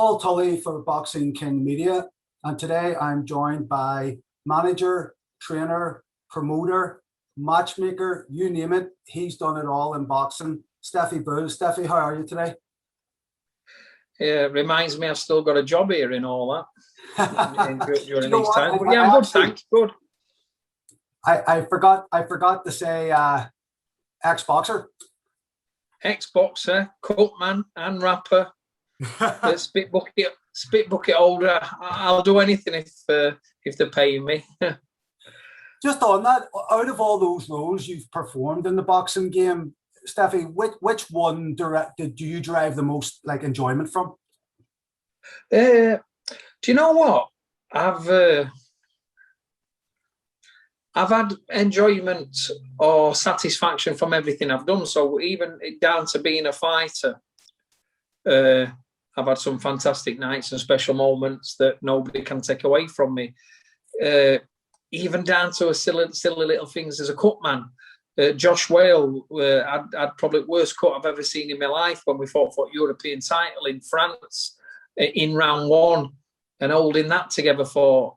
Paul Tully for Boxing King Media, and today I'm joined by manager, trainer, promoter, matchmaker, you name it. He's done it all in boxing. Stefy Bull. Stefy, how are you today? Yeah, it reminds me I've still got a job here in all that during these times. But yeah, I I'm good, actually, thanks. Good. I forgot to say ex-boxer. Ex-boxer, cutman, and rapper, spit bucket holder. I'll do anything if they're paying me. Just on that, out of all those roles you've performed in the boxing game, Stefy, which one do you derive the most enjoyment from? Do you know what? I've had enjoyment or satisfaction from everything I've done. So even down to being a fighter, I've had some fantastic nights and special moments that nobody can take away from me. Even down to silly little things as a cutman. Josh Whale had probably the worst cut I've ever seen in my life when we fought for European title in France in round one and holding that together for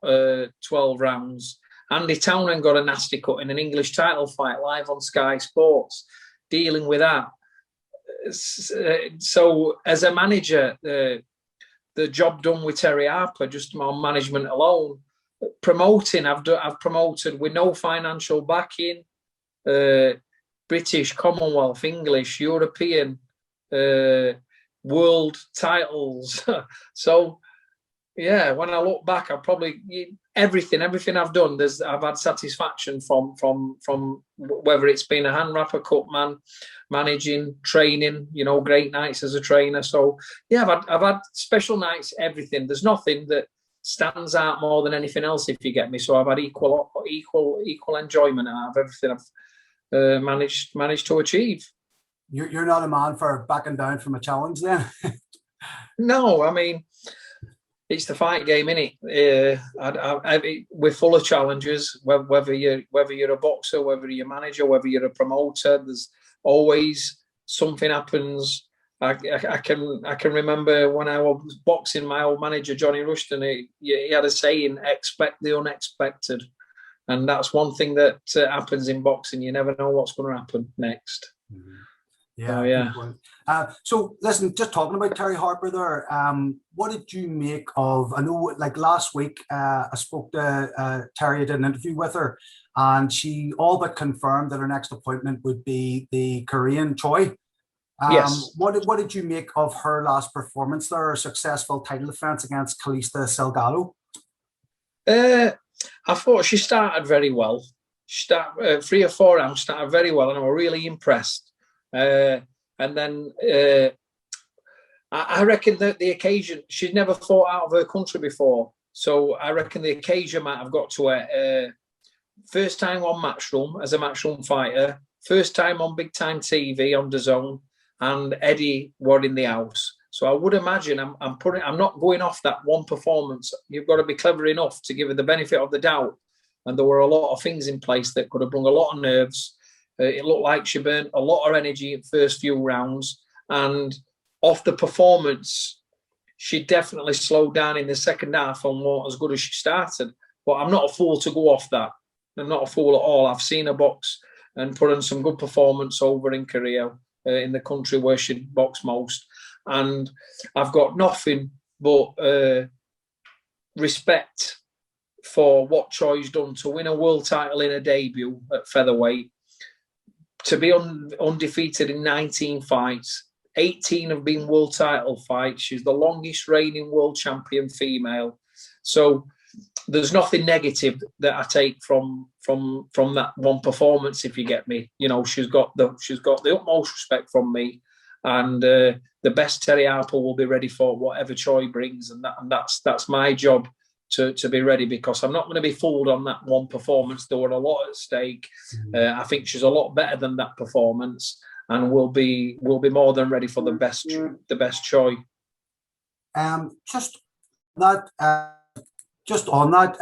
12 rounds. Andy Townend got a nasty cut in an English title fight live on Sky Sports, dealing with that. So as a manager, the job done with Terry Harper, just on management alone, promoting, I've promoted with no financial backing, British, Commonwealth, English, European, world titles. So yeah, when I look back, I probably everything I've done, I've had satisfaction from whether it's been a hand rapper, cutman, managing, training, great nights as a trainer. So yeah, I've had special nights, everything. There's nothing that stands out more than anything else, if you get me. So I've had equal enjoyment out of everything I've managed to achieve. You're not a man for backing down from a challenge, then? No, I mean, it's the fight game, innit? We're full of challenges. Whether you're a boxer, whether you're a manager, whether you're a promoter, there's always something happens. I can remember when I was boxing, my old manager Johnny Rushton, he had a saying: "Expect the unexpected," and that's one thing that happens in boxing. You never know what's going to happen next. Mm-hmm. Yeah. So listen, just talking about Terry Harper there, what did you make of, I know last week I spoke to Terry, I did an interview with her, and she all but confirmed that her next appointment would be the Korean Choi. Yes. What did you make of her last performance there, her successful title defense against Calista Salgado? I thought she started very well. She started 3 or 4 rounds, started very well, and I was really impressed. And then I reckon that the occasion, she'd never fought out of her country before. So I reckon the occasion might have got to her. First time on Matchroom as a Matchroom fighter, first time on big time TV on DAZN, and Eddie were in the house. So I would imagine I'm not going off that one performance. You've got to be clever enough to give her the benefit of the doubt. And there were a lot of things in place that could have brought a lot of nerves. It looked like she burnt a lot of energy in the first few rounds, and off the performance, she definitely slowed down in the second half and wasn't as good as she started. But I'm not a fool to go off that. I'm not a fool at all. I've seen her box and put in some good performance over in Korea, in the country where she boxed most. And I've got nothing but respect for what Choi's done to win a world title in her debut at featherweight. To be undefeated in 19 fights, 18 have been world title fights. She's the longest reigning world champion female. So there's nothing negative that I take from that one performance, if you get me. She's got the utmost respect from me, and the best Terry Harper will be ready for whatever Choi brings, and that's my job. To be ready, because I'm not going to be fooled on that one performance. There were a lot at stake. I think she's a lot better than that performance, and will be more than ready for the best Choi. Just on that,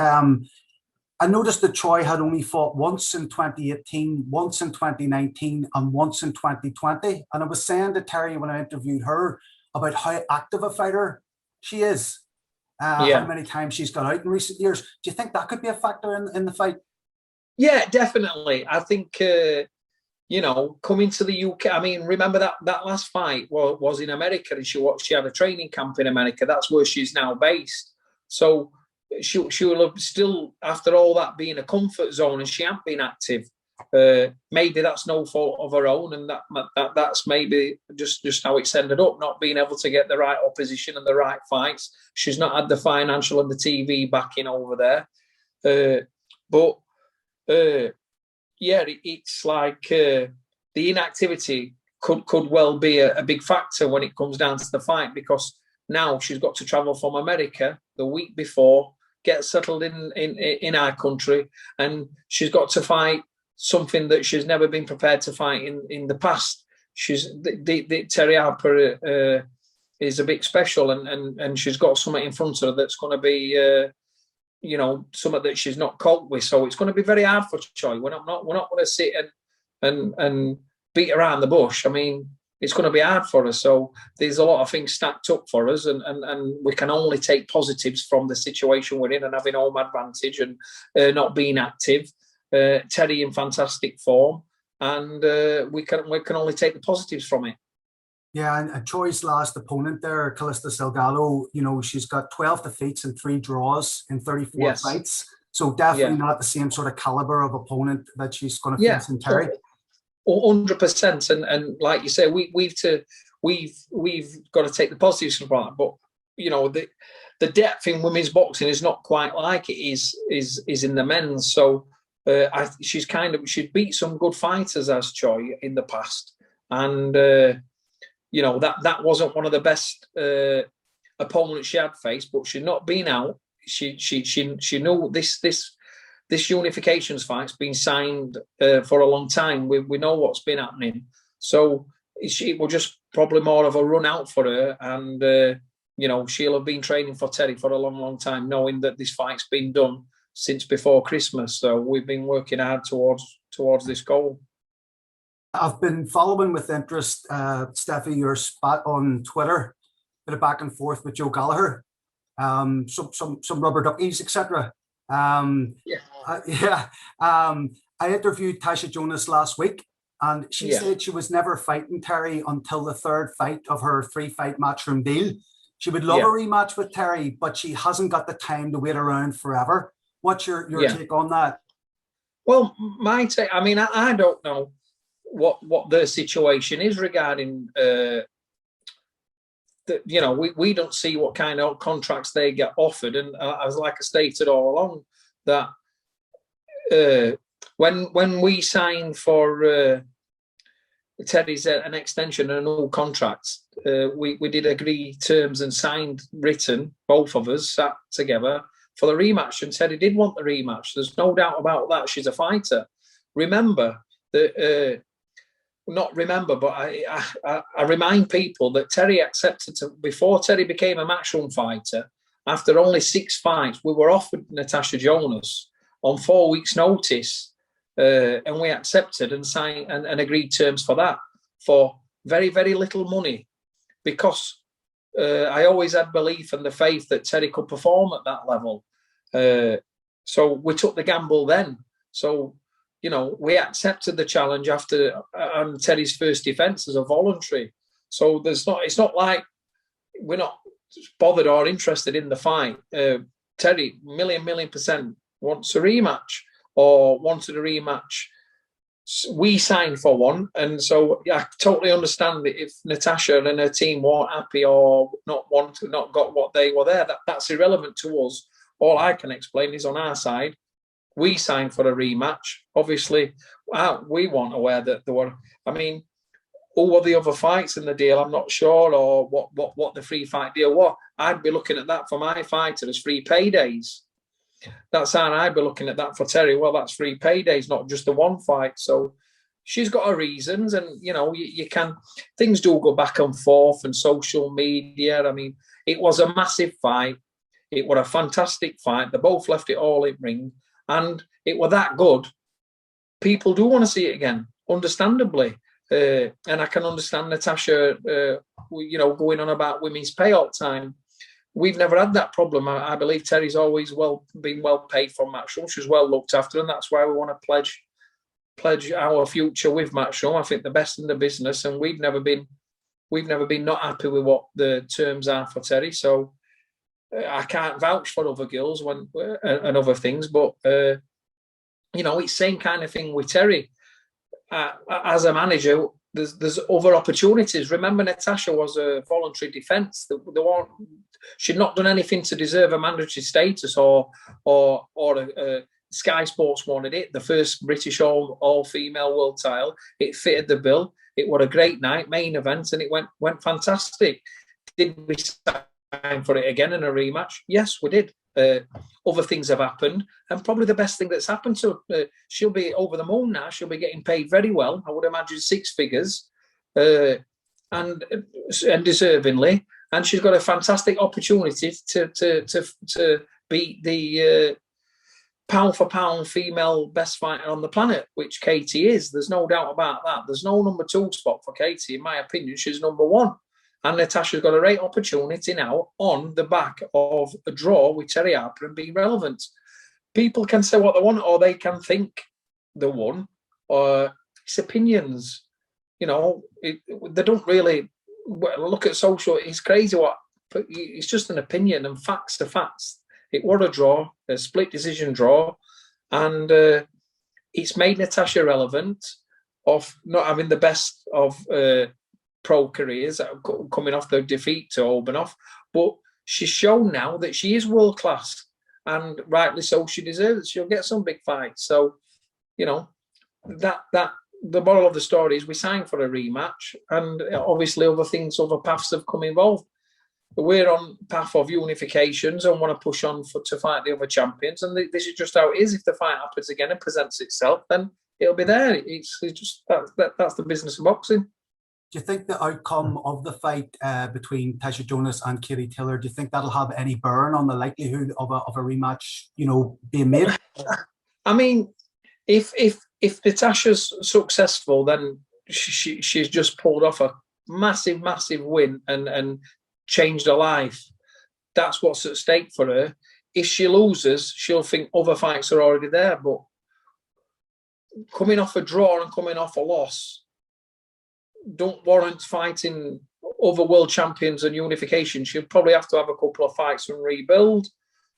I noticed that Choi had only fought once in 2018, once in 2019, and once in 2020. And I was saying to Terry when I interviewed her about how active a fighter She is. How many times she's gone out in recent years. Do you think that could be a factor in the fight? Yeah, definitely. I think, coming to the UK, I mean, remember that last fight was in America, and she had a training camp in America. That's where she's now based. So she will have still, after all that, being a comfort zone, and she hasn't been active. Maybe that's no fault of her own, and that's maybe just how it's ended up, not being able to get the right opposition and the right fights. She's not had the financial and the TV backing over there. It's like the inactivity could well be a big factor when it comes down to the fight, because now she's got to travel from America the week before, get settled in our country, and she's got to fight something that she's never been prepared to fight in the past. The Terry Harper is a bit special, and she's got something in front of her that's going to be something that she's not coped with. So it's going to be very hard for Choi. We're not going to sit and beat around the bush. I mean, it's going to be hard for us. So there's a lot of things stacked up for us, and we can only take positives from the situation we're in, and having home advantage and not being active. Terry in fantastic form, and we can only take the positives from it. Yeah, and Choi's last opponent there, Calista Salgado, she's got 12 defeats and 3 draws in 34 fights. So definitely not the same sort of caliber of opponent that she's going to face in Terry. 100%, and like you say, we've got to take the positives from that. But the depth in women's boxing is not quite like it is in the men's. So she's beat some good fighters as Choi in the past, and that wasn't one of the best opponents she had faced, but she'd not been out. She knew this unifications fight's been signed for a long time. We know what's been happening, so it was just probably more of a run out for her, and she'll have been training for Terry for a long time, knowing that this fight's been done since before Christmas. So we've been working hard towards this goal. I've been following with interest, Stefy, your spot on Twitter, bit of back and forth with Joe Gallagher, some rubber duckies, etc. I interviewed Tasha Jonas last week, and she said she was never fighting Terry until the 3rd fight of her 3-fight matchroom deal. She would love a rematch with Terry, but she hasn't got the time to wait around forever. What's your take on that? Well, my take, I mean, I don't know what the situation is regarding we don't see what kind of contracts they get offered, and as like I stated all along, that when we signed for Terry's an extension and a new contract, we did agree terms and signed written, both of us sat together for the rematch, and Terry did want the rematch. There's no doubt about that. She's a fighter. Remember that. Not remember, but I remind people that Terry accepted before Terry became a matchroom fighter. After only 6 fights, we were offered Natasha Jonas on 4 weeks' notice, and we accepted and signed and agreed terms for that for very, very little money, because I always had belief and the faith that Terry could perform at that level. So we took the gamble then. So we accepted the challenge after Terry's first defence as a voluntary. So it's not like we're not bothered or interested in the fight. Terry, million % wants a rematch, or wanted a rematch. We signed for one, and so I totally understand that if Natasha and her team weren't happy or not got what they were there, that's irrelevant to us. All I can explain is on our side, we signed for a rematch. Obviously, we weren't aware that there were. I mean, who were the other fights in the deal? I'm not sure, or what the free fight deal was. I'd be looking at that for my fighter as free paydays. That's how I'd be looking at that for Terry. Well, that's free paydays, not just the one fight. So she's got her reasons, and you can. Things do go back and forth, and social media. I mean, it was a massive fight. It was a fantastic fight. They both left it all in ring. And it were that good. People do want to see it again, understandably. And I can understand Natasha, going on about women's pay all the time. we've never had that problem. I believe Terry's always been well paid for Matchroom. She's well looked after, and that's why we want to pledge our future with Matchroom. I think the best in the business, and we've never been not happy with what the terms are for Terry. So I can't vouch for other girls and other things, but it's same kind of thing with Terry. As a manager, there's other opportunities. Remember, Natasha was a voluntary defence. She'd not done anything to deserve a mandatory status, or Sky Sports wanted it. The first British all-female world title. It fitted the bill. It was a great night, main event, and it went fantastic. Did we sign for it again in a rematch? Yes, we did. Other things have happened, and probably the best thing that's happened to her, she'll be over the moon now. She'll be getting paid very well. I would imagine 6 figures, and deservingly. And she's got a fantastic opportunity to beat the pound for pound female best fighter on the planet, which Katie is. There's no doubt about that. There's no number 2 spot for Katie. In my opinion, she's number 1. And Natasha's got a great opportunity now on the back of a draw with Terry Harper and being relevant. People can say what they want, or they can think they won, or it's opinions. They don't really look at social. It's crazy but it's just an opinion, and facts are facts. It was a draw, a split decision draw, and it's made Natasha relevant of not having the best of pro careers coming off the defeat to Obanov, but she's shown now that she is world class, and rightly so. She deserves it. She'll get some big fights. So, that the moral of the story is we signed for a rematch, and obviously other paths have come involved. We're on path of unifications and want to push on to fight the other champions, and this is just how it is. If the fight happens again and presents itself, then it'll be there. It's just that's the business of boxing. Do you think the outcome of the fight between Tasha Jonas and Katie Taylor, do you think that'll have any bearing on the likelihood of a rematch, being made? I mean, if Natasha's successful, then she's just pulled off a massive win and changed her life. That's what's at stake for her. If she loses, she'll think other fights are already there. But coming off a draw and coming off a loss don't warrant fighting other world champions and unification. She'll probably have to have a couple of fights and rebuild.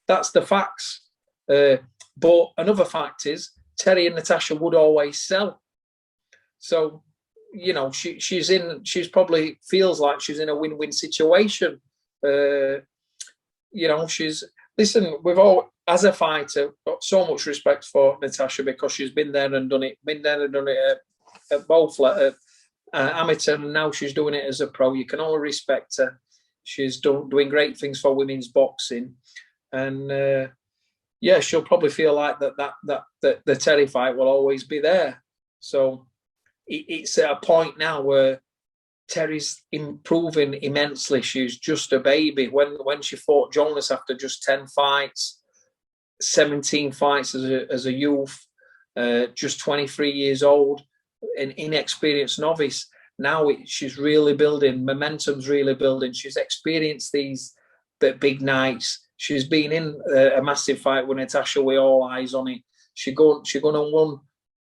That's the facts. But another fact is Terry and Natasha would always sell. So, she's probably feels like she's in a win-win situation. We've all, as a fighter, got so much respect for Natasha because she's been there and done it at both amateur, and now she's doing it as a pro. You can only respect her. She's doing great things for women's boxing, and she'll probably feel like that the Terry fight will always be there. So it's at a point now where Terry's improving immensely. She's just a baby. When she fought Jonas after just 10 fights, 17 fights as a youth, just 23 years old, an inexperienced novice. Now she's really building. Momentum's really building. She's experienced the big nights. She's been in a massive fight with Natasha with all eyes on it. She's going to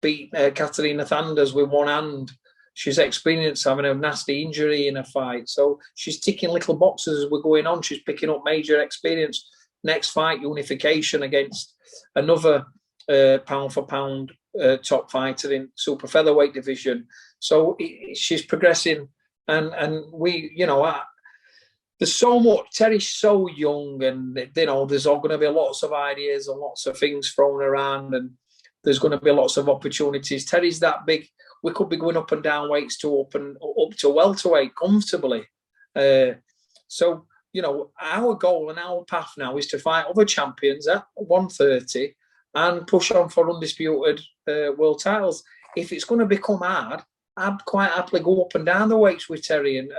beat Katarina Thanders with one hand. She's experienced having a nasty injury in a fight. So she's ticking little boxes as we're going on. She's picking up major experience. Next fight, unification against another pound for pound top fighter in super featherweight division. So she's progressing, and we, there's so much. Terry's so young, and there's all going to be lots of ideas and lots of things thrown around, and there's going to be lots of opportunities. Terry's that big. We could be going up and down weights up to welterweight comfortably. So our goal and our path now is to fight other champions at 130 and push on for undisputed world titles. If it's going to become hard, I'd quite happily go up and down the weights with Terry and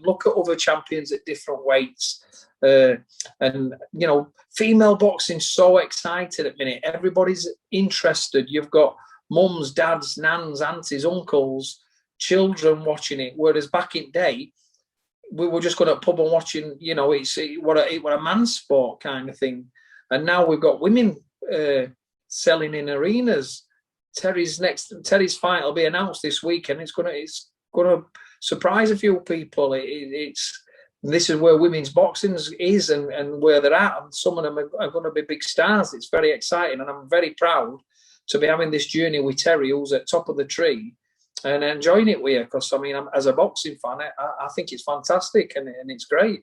look at other champions at different weights. Female boxing's so excited at the minute. Everybody's interested. You've got mums, dads, nans, aunties, uncles, children watching it. Whereas back in day, we were just going to pub and watching, you know, it's what a man's sport kind of thing. And now we've got women selling in arenas. Terry's fight will be announced this weekend. It's gonna surprise a few people. This is where women's boxing is and where they're at, and some of them are going to be big stars. It's very exciting, and I'm very proud to be having this journey with Terry, who's at top of the tree, and enjoying it with you. Because I mean, as a boxing fan, I think it's fantastic and it's great.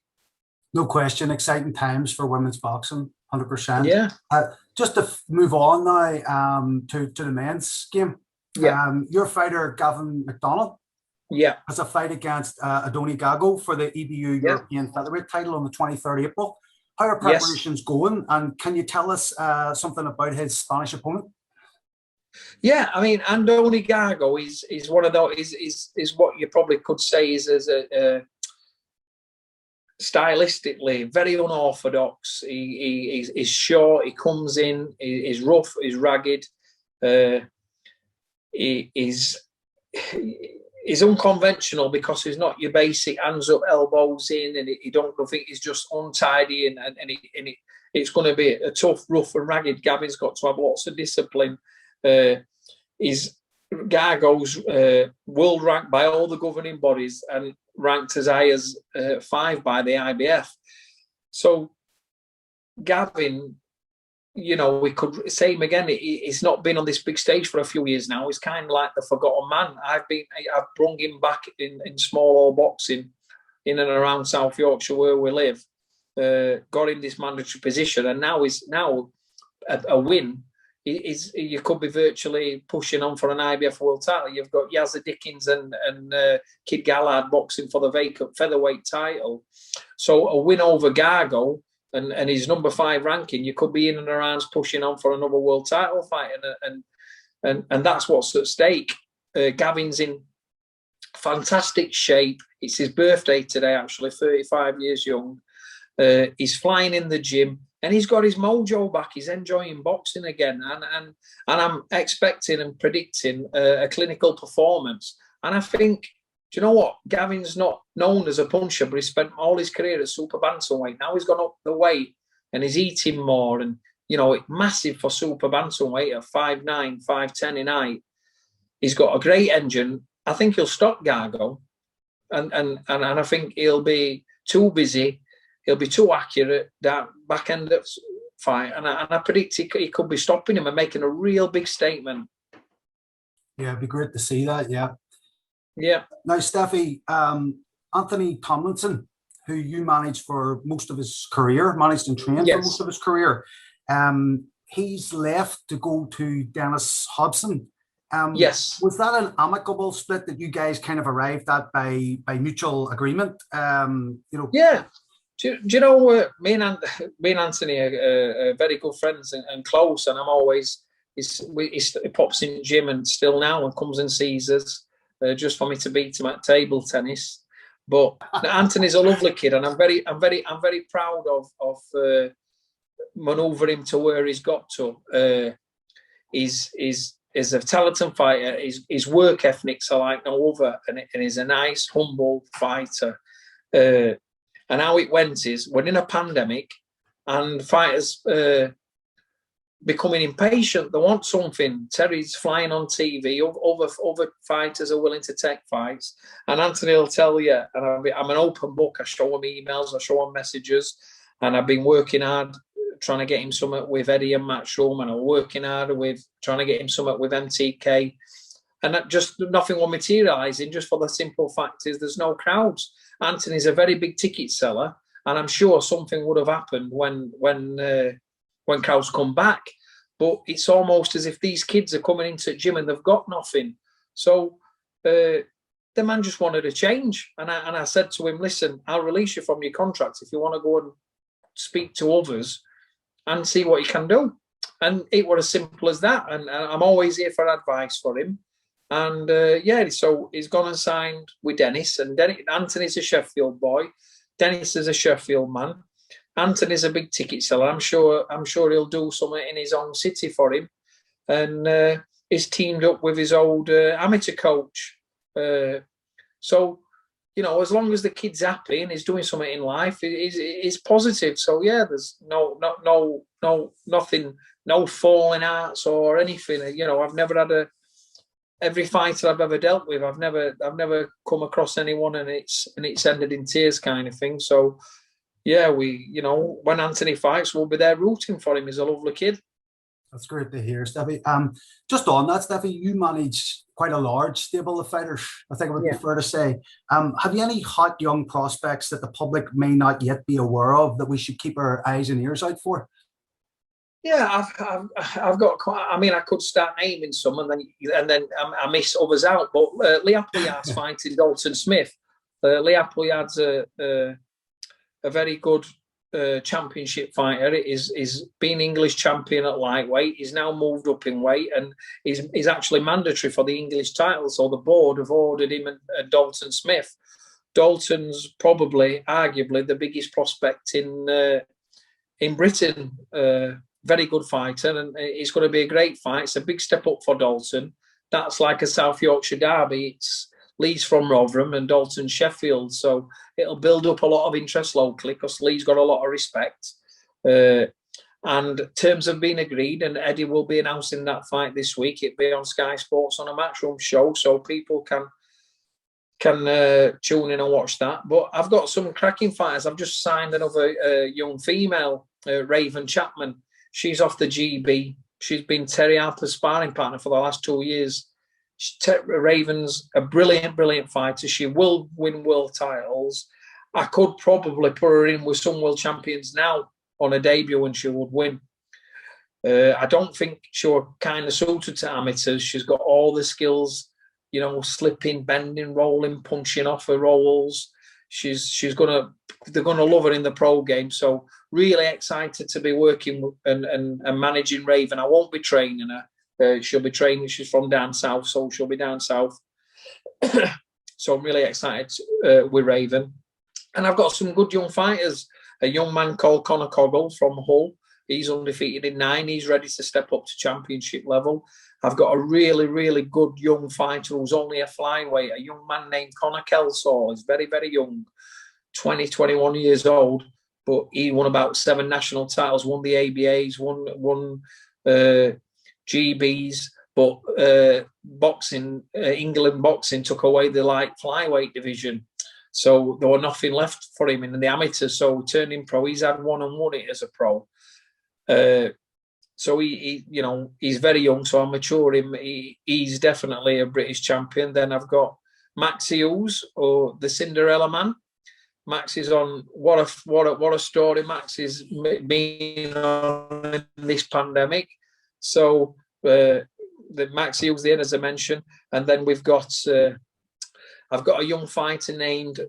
No question, exciting times for women's boxing, 100%. Yeah. Just to move on now to the men's game. Yeah. Your fighter Gavin McDonald. Yeah. Has a fight against Adoni Gago for the EBU European featherweight title on the 23rd April. How are preparations going? And can you tell us something about his Spanish opponent? Yeah, I mean, Adoni Gago is one of those is what you probably could say is as a stylistically very unorthodox. He's short. He comes in. He's rough. He's ragged. He's unconventional because he's not your basic hands up, elbows in, and he don't think he's just untidy and it's going to be a tough, rough and ragged. Gavin's got to have lots of discipline. Gago's world ranked by all the governing bodies and ranked as high as 5 by the IBF. So Gavin, you know, we could say him again. He's not been on this big stage for a few years now. He's kind of like the forgotten man. I've brung him back in small hall boxing in and around South Yorkshire where we live. Got in this mandatory position, and now a win. You could be virtually pushing on for an IBF world title. You've got Yazza Dickens and Kid Gallard boxing for the vacant featherweight title. So a win over Gago and his number 5 ranking, you could be in and around pushing on for another world title fight, and that's what's at stake. Gavin's in fantastic shape. It's his birthday today, actually, 35 years young. He's flying in the gym. And he's got his mojo back. He's enjoying boxing again. And I'm expecting and predicting a clinical performance. And I think, do you know what? Gavin's not known as a puncher, but he spent all his career at super bantamweight. Now he's gone up the weight and he's eating more. And, you know, massive for super bantamweight at 5'9", 5'10" in height. He's got a great engine. I think he'll stop Gago. And I think he'll be too busy. He'll be too accurate that back end of fight, and I predict he could be stopping him and making a real big statement. Yeah, it'd be great to see that. Yeah. Now, Stefy, Anthony Tomlinson, who you managed for most of his career, managed and trained for most of his career, he's left to go to Dennis Hobson. Yes. Was that an amicable split that you guys kind of arrived at by mutual agreement? Yeah. Do you know, me and Anthony are very good friends and close, and I'm always, he pops in the gym and still now and comes and sees us just for me to beat him at table tennis. But Anthony's a lovely kid, and I'm very proud of manoeuvring him to where he's got to. He's a talented fighter. His work ethics are like no other, and he's a nice, humble fighter. And how it went is, we're in a pandemic and fighters becoming impatient. They want something. Terry's flying on TV. Other fighters are willing to take fights. And Anthony will tell you, and I'm an open book. I show him emails, I show him messages. And I've been working hard trying to get him something with Eddie and Matchroom. And I'm working hard with trying to get him something with MTK. And that just nothing will materialising, just for the simple fact is there's no crowds. Anthony's a very big ticket seller, and I'm sure something would have happened when crowds come back. But it's almost as if these kids are coming into the gym and they've got nothing. So the man just wanted a change, and I said to him, "Listen, I'll release you from your contract if you want to go and speak to others and see what you can do." And it was as simple as that. And I'm always here for advice for him. And so he's gone and signed with Dennis. And Anthony's a Sheffield boy. Dennis is a Sheffield man. Anthony's a big ticket seller. I'm sure he'll do something in his own city for him. And he's teamed up with his old amateur coach. So as long as the kid's happy and he's doing something in life, it's positive. So yeah, there's nothing, no falling outs or anything. I've never had every fighter I've ever dealt with, I've never come across anyone and it's ended in tears kind of thing. So yeah, when Anthony fights, we'll be there rooting for him. He's a lovely kid. That's great to hear, Stefy. Just on that, Stefy, you manage quite a large stable of fighters, I think it would be fair to say. Have you any hot young prospects that the public may not yet be aware of that we should keep our eyes and ears out for? Yeah, I've got quite. I mean, I could start naming some, and then I miss others out. But Lee Appleyard's fighting Dalton Smith. Lee Appleyard's a very good championship fighter. Is been English champion at lightweight. He's now moved up in weight, and he's actually mandatory for the English title. So the board have ordered him and Dalton Smith. Dalton's probably, arguably, the biggest prospect in Britain. Very good fighter, and it's going to be a great fight. It's a big step up for Dalton. That's like a South Yorkshire derby. It's Lee's from Rotherham and Dalton Sheffield, so it'll build up a lot of interest locally because Lee's got a lot of respect. And terms have been agreed, and Eddie will be announcing that fight this week. It'll be on Sky Sports on a Matchroom show, so people can tune in and watch that. But I've got some cracking fighters. I've just signed another young female, Raven Chapman. She's off the GB. She's been Terry Harper's sparring partner for the last 2 years. Raven's a brilliant fighter. She will win world titles. I could probably put her in with some world champions now on a debut and she would win. I don't think she was kind of suited to amateurs. She's got all the skills, slipping, bending, rolling, punching off her rolls. They're gonna love her in the pro game. So really excited to be working and managing Raven. I won't be training her. She'll be training. She's from down south, so she'll be down south. So I'm really excited with Raven. And I've got some good young fighters. A young man called Connor Coggle from Hull. He's undefeated in 9. He's ready to step up to championship level. I've got a really good young fighter who's only a flyweight, a young man named Connor Kelsall. He's very, very young, 21 years old, but he won about 7 national titles, won the ABAs, won GBs, but England boxing took away the light flyweight division. So there was nothing left for him in the amateurs. So turning pro, he's had one and won it as a pro. So he's very young, so I'll mature him. He's definitely a British champion. Then I've got Max Hughes, or the Cinderella Man. Max is on what a story Max is been on in this pandemic. So the Max Hughes there, as I mentioned, and then we've got I've got a young fighter named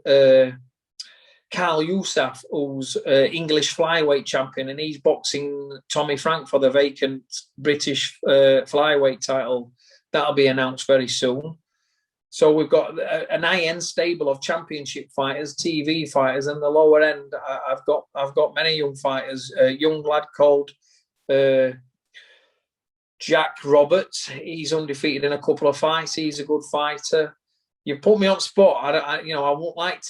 Carl Yousaf, who's English flyweight champion, and he's boxing Tommy Frank for the vacant British flyweight title. That'll be announced very soon. So we've got an high-end stable of championship fighters, TV fighters, and the lower end. I've got many young fighters. A young lad called Jack Roberts. He's undefeated in a couple of fights. He's a good fighter. You put me on spot. I won't like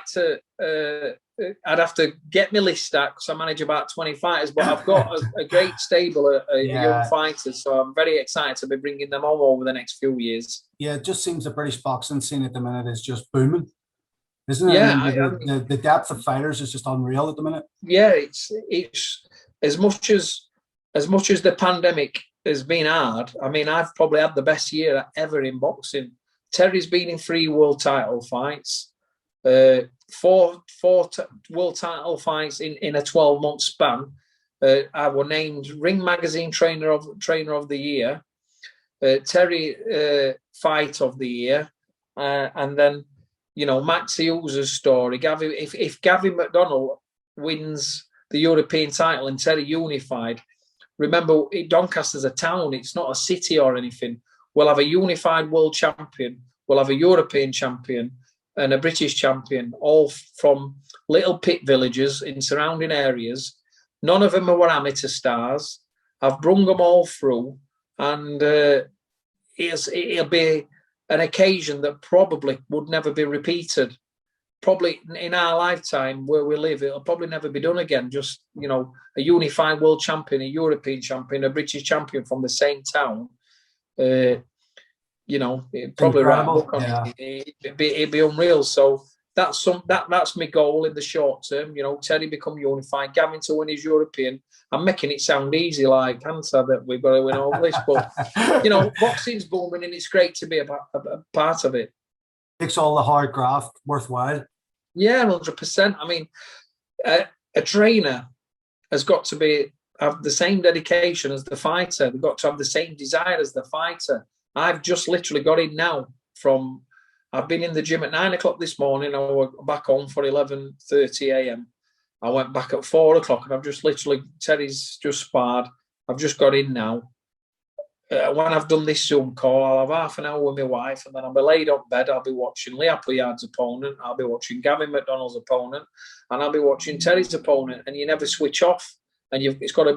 to. I'd have to get my list out because I manage about 20 fighters, but I've got a great stable of young fighters, so I'm very excited to be bringing them on over the next few years. Yeah, it just seems the British boxing scene at the minute is just booming, isn't it? Yeah, the depth of fighters is just unreal at the minute. Yeah, it's as much as the pandemic has been hard. I mean, I've probably had the best year ever in boxing. Terry's been in 3 world title fights, 4 world title fights in a 12-month span. I was named Ring Magazine Trainer of the Year, Terry Fight of the Year, and then Max Hughes' story. If Gavin McDonnell wins the European title and Terry unified, remember Doncaster's a town; it's not a city or anything. We'll have a unified world champion, we'll have a European champion and a British champion, all from little pit villages in surrounding areas. None of them were amateur stars. I've brung them all through, and it'll be an occasion that probably would never be repeated. probably in our lifetime where we live, it'll probably never be done again. Just, you know, a unified world champion, a European champion, a British champion from the same town. You know, it'd probably write a book on it. It'd be unreal. So that's my goal in the short term. You know, Terry become unified, Gavin to win his European. I'm making it sound easy, like Hunter, that we've got to win all this, but you know, boxing's booming, and it's great to be a part of it. Makes all the hard graft worthwhile. Yeah, 100%. I mean, a trainer has got to have the same dedication as the fighter. They've got to have the same desire as the fighter. I've just literally got in now I've been in the gym at 9 o'clock this morning. I was back home for 11:30 a.m. I went back at 4 o'clock, and I've just literally, Terry's just sparred. I've just got in now. When I've done this Zoom call, I'll have half an hour with my wife, and then I'll be laid up bed. I'll be watching Lee Appleyard's opponent. I'll be watching Gavin McDonald's opponent, and I'll be watching Terry's opponent. And you never switch off. And it's got to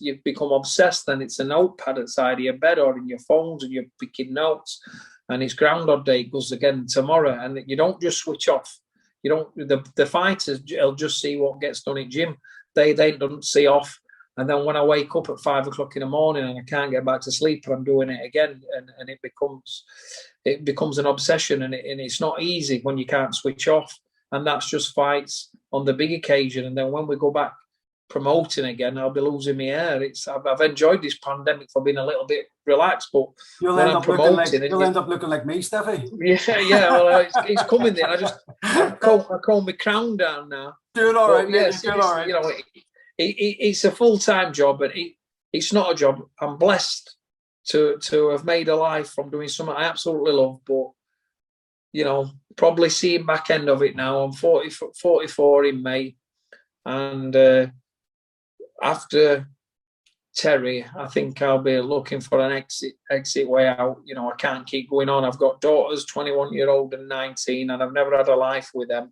you've become obsessed. Then it's a notepad at the side of your bed or in your phones, and you're picking notes. And it's Groundhog Day, it goes again tomorrow, and you don't just switch off. You don't. The fighters will just see what gets done in gym. They don't see off. And then when I wake up at 5 o'clock in the morning and I can't get back to sleep, I'm doing it again, and it becomes an obsession, and it's not easy when you can't switch off. And that's just fights on the big occasion. And then when we go back promoting again, I'll be losing my hair. I've enjoyed this pandemic for being a little bit relaxed, but you'll end up looking like me, Stefy. Yeah. Well, it's coming there. I comb my crown down now. Doing all right. Yes, doing all right. You know, it's a full-time job, but it's not a job. I'm blessed to have made a life from doing something I absolutely love, but you know, probably seeing back end of it now. I'm 44 in May, and after Terry, I think I'll be looking for an exit way out. You know, I can't keep going on. I've got daughters, 21-year-old and 19, and I've never had a life with them.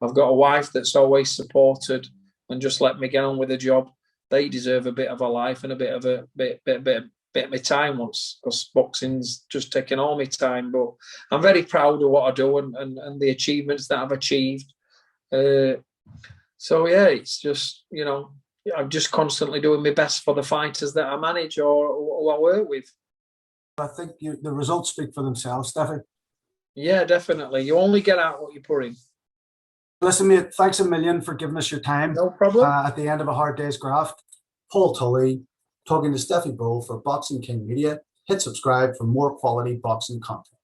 I've got a wife that's always supported and just let me get on with the job. They deserve a bit of a life and a bit of my time once, because boxing's just taking all my time. But I'm very proud of what I do and the achievements that I've achieved. So yeah, it's just, you know, I'm just constantly doing my best for the fighters that I manage or I work with. I think the results speak for themselves, Stefy. Yeah, definitely. You only get out what you put in. Listen, mate, thanks a million for giving us your time. No problem. At the end of a hard day's graft. Paul Tully, talking to Stefy Bull for Boxing King Media. Hit subscribe for more quality boxing content.